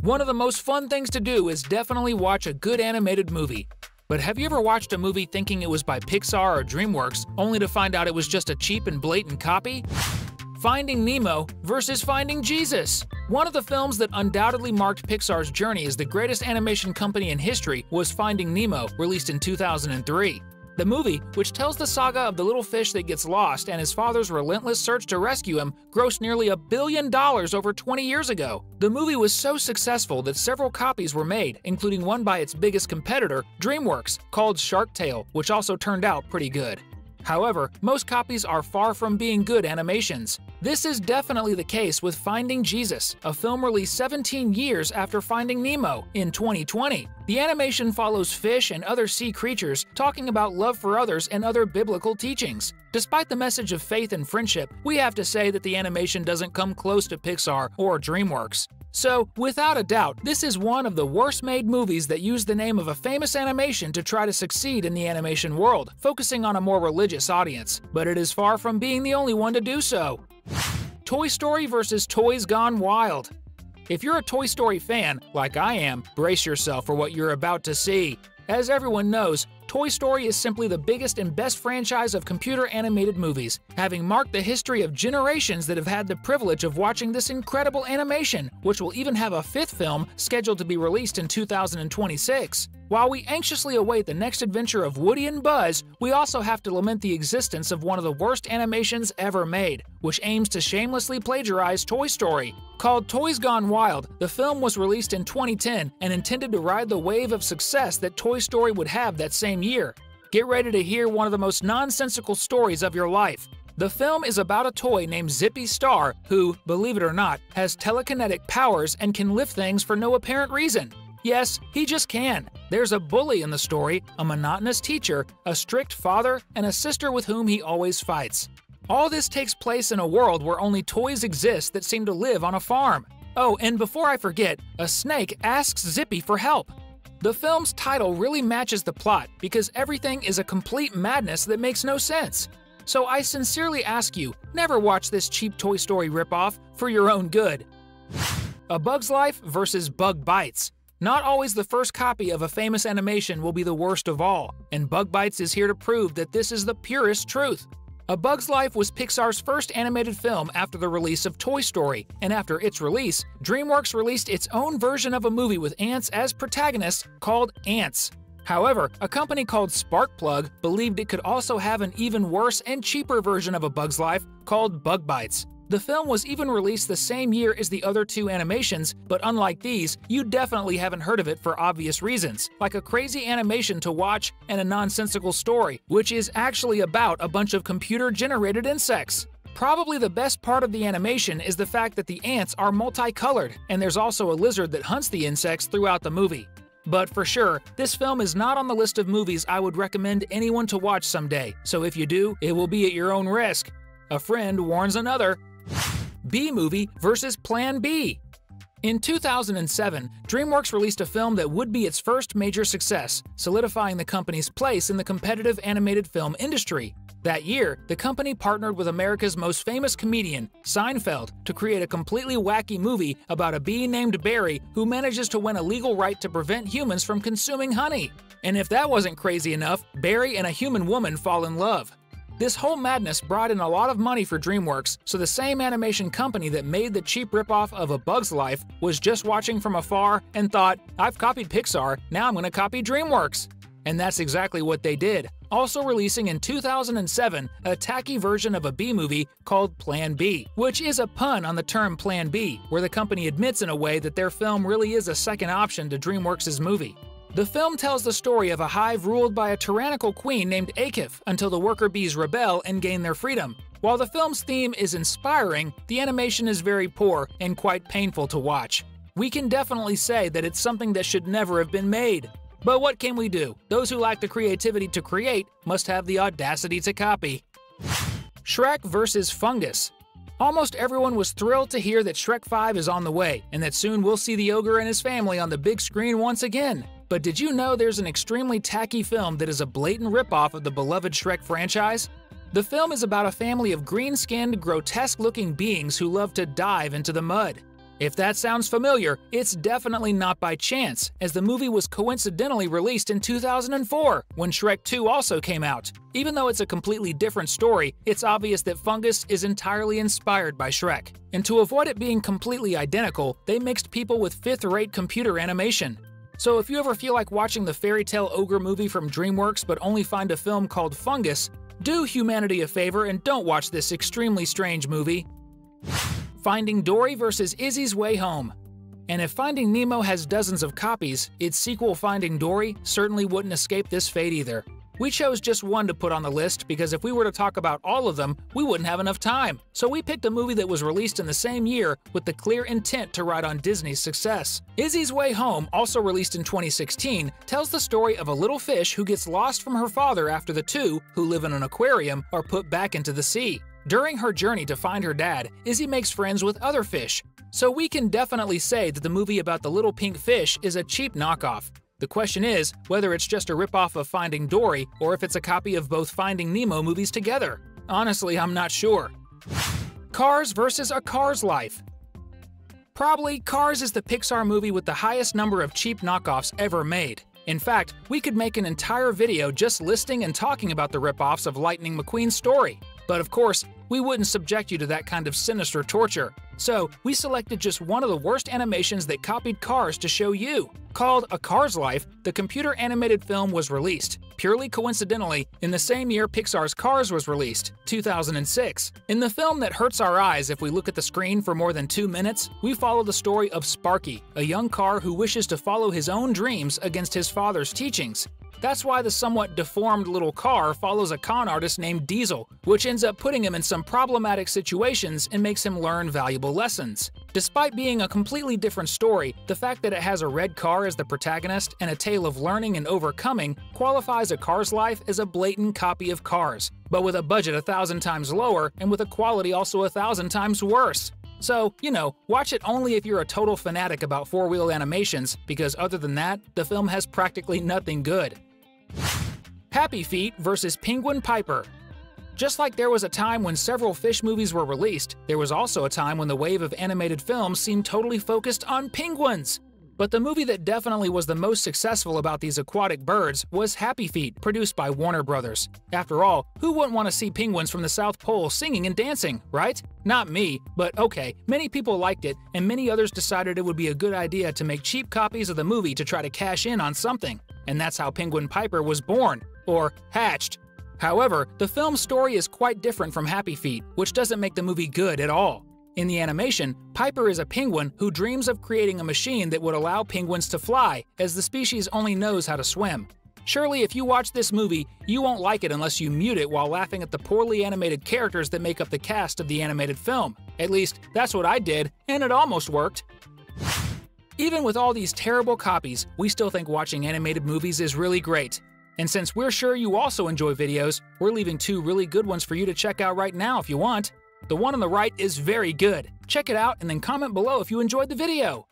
One of the most fun things to do is definitely watch a good animated movie. But have you ever watched a movie thinking it was by Pixar or DreamWorks, only to find out it was just a cheap and blatant copy? Finding Nemo versus Finding Jesus. One of the films that undoubtedly marked Pixar's journey as the greatest animation company in history was Finding Nemo, released in 2003. The movie, which tells the saga of the little fish that gets lost and his father's relentless search to rescue him, grossed nearly $1 billion over 20 years ago. The movie was so successful that several copies were made, including one by its biggest competitor, DreamWorks, called Shark Tale, which also turned out pretty good. However, most copies are far from being good animations. This is definitely the case with Finding Jesus, a film released 17 years after Finding Nemo in 2020. The animation follows fish and other sea creatures talking about love for others and other biblical teachings. Despite the message of faith and friendship, we have to say that the animation doesn't come close to Pixar or DreamWorks. So, without a doubt, this is one of the worst-made movies that use the name of a famous animation to try to succeed in the animation world, focusing on a more religious audience. But it is far from being the only one to do so. Toy Story vs. Toys Gone Wild. If you're a Toy Story fan, like I am, brace yourself for what you're about to see. As everyone knows, Toy Story is simply the biggest and best franchise of computer-animated movies, having marked the history of generations that have had the privilege of watching this incredible animation, which will even have a fifth film scheduled to be released in 2026. While we anxiously await the next adventure of Woody and Buzz, we also have to lament the existence of one of the worst animations ever made, which aims to shamelessly plagiarize Toy Story. Called Toys Gone Wild, the film was released in 2010 and intended to ride the wave of success that Toy Story would have that same year. Get ready to hear one of the most nonsensical stories of your life. The film is about a toy named Zippy Star who, believe it or not, has telekinetic powers and can lift things for no apparent reason. Yes, he just can. There's a bully in the story, a monotonous teacher, a strict father, and a sister with whom he always fights. All this takes place in a world where only toys exist that seem to live on a farm. Oh, and before I forget, a snake asks Zippy for help. The film's title really matches the plot because everything is a complete madness that makes no sense. So I sincerely ask you, never watch this cheap Toy Story ripoff for your own good. A Bug's Life vs. Bug Bites. Not always the first copy of a famous animation will be the worst of all, and Bug Bites is here to prove that this is the purest truth. A Bug's Life was Pixar's first animated film after the release of Toy Story, and after its release, DreamWorks released its own version of a movie with ants as protagonists called Ants. However, a company called Sparkplug believed it could also have an even worse and cheaper version of A Bug's Life called Bug Bites. The film was even released the same year as the other two animations, but unlike these, you definitely haven't heard of it for obvious reasons, like a crazy animation to watch and a nonsensical story, which is actually about a bunch of computer-generated insects. Probably the best part of the animation is the fact that the ants are multicolored, and there's also a lizard that hunts the insects throughout the movie. But for sure, this film is not on the list of movies I would recommend anyone to watch someday, so if you do, it will be at your own risk. A friend warns another. B-Movie vs. Plan B. In 2007, DreamWorks released a film that would be its first major success, solidifying the company's place in the competitive animated film industry. That year, the company partnered with America's most famous comedian, Seinfeld, to create a completely wacky movie about a bee named Barry who manages to win a legal right to prevent humans from consuming honey. And if that wasn't crazy enough, Barry and a human woman fall in love. This whole madness brought in a lot of money for DreamWorks, so the same animation company that made the cheap ripoff of A Bug's Life was just watching from afar and thought, I've copied Pixar, now I'm going to copy DreamWorks. And that's exactly what they did, also releasing in 2007 a tacky version of a B-movie called Plan B, which is a pun on the term Plan B, where the company admits in a way that their film really is a second option to DreamWorks' movie. The film tells the story of a hive ruled by a tyrannical queen named Akif until the worker bees rebel and gain their freedom. While the film's theme is inspiring, the animation is very poor and quite painful to watch. We can definitely say that it's something that should never have been made. But what can we do? Those who lack the creativity to create must have the audacity to copy. Shrek vs. Fungus. Almost everyone was thrilled to hear that Shrek 5 is on the way, and that soon we'll see the ogre and his family on the big screen once again. But did you know there's an extremely tacky film that is a blatant ripoff of the beloved Shrek franchise? The film is about a family of green-skinned, grotesque-looking beings who love to dive into the mud. If that sounds familiar, it's definitely not by chance, as the movie was coincidentally released in 2004, when Shrek 2 also came out. Even though it's a completely different story, it's obvious that Fungus is entirely inspired by Shrek. And to avoid it being completely identical, they mixed people with fifth-rate computer animation. So if you ever feel like watching the fairy tale ogre movie from DreamWorks but only find a film called Fungus, do humanity a favor and don't watch this extremely strange movie. Finding Dory vs. Izzys Way Home. And if Finding Nemo has dozens of copies, its sequel Finding Dory certainly wouldn't escape this fate either. We chose just one to put on the list because if we were to talk about all of them, we wouldn't have enough time. So we picked a movie that was released in the same year with the clear intent to ride on Disney's success. Izzys Way Home, also released in 2016, tells the story of a little fish who gets lost from her father after the two, who live in an aquarium, are put back into the sea. During her journey to find her dad, Izzy makes friends with other fish. So we can definitely say that the movie about the little pink fish is a cheap knockoff. The question is whether it's just a ripoff of Finding Dory or if it's a copy of both Finding Nemo movies together. Honestly, I'm not sure. Cars vs. A Car's Life. Probably, Cars is the Pixar movie with the highest number of cheap knockoffs ever made. In fact, we could make an entire video just listing and talking about the ripoffs of Lightning McQueen's story. But of course, we wouldn't subject you to that kind of sinister torture. So, we selected just one of the worst animations that copied Cars to show you. Called A Car's Life, the computer-animated film was released, purely coincidentally, in the same year Pixar's Cars was released, 2006. In the film that hurts our eyes if we look at the screen for more than 2 minutes, we follow the story of Sparky, a young car who wishes to follow his own dreams against his father's teachings. That's why the somewhat deformed little car follows a con artist named Diesel, which ends up putting him in some problematic situations and makes him learn valuable lessons. Despite being a completely different story, the fact that it has a red car as the protagonist and a tale of learning and overcoming qualifies A Car's Life as a blatant copy of Cars, but with a budget 1,000 times lower and with a quality also 1,000 times worse. So, watch it only if you're a total fanatic about four-wheel animations, because other than that, the film has practically nothing good. Happy Feet vs. Penguin Piper. Just like there was a time when several fish movies were released, there was also a time when the wave of animated films seemed totally focused on penguins. But the movie that definitely was the most successful about these aquatic birds was Happy Feet, produced by Warner Brothers. After all, who wouldn't want to see penguins from the South Pole singing and dancing, right? Not me, but okay, many people liked it, and many others decided it would be a good idea to make cheap copies of the movie to try to cash in on something. And that's how Penguin Piper was born, or hatched. However, the film's story is quite different from Happy Feet, which doesn't make the movie good at all. In the animation, Piper is a penguin who dreams of creating a machine that would allow penguins to fly, as the species only knows how to swim. Surely if you watch this movie, you won't like it unless you mute it while laughing at the poorly animated characters that make up the cast of the animated film. At least, that's what I did, and it almost worked. Even with all these terrible copies, we still think watching animated movies is really great. And since we're sure you also enjoy videos, we're leaving 2 really good ones for you to check out right now if you want. The one on the right is very good. Check it out and then comment below if you enjoyed the video.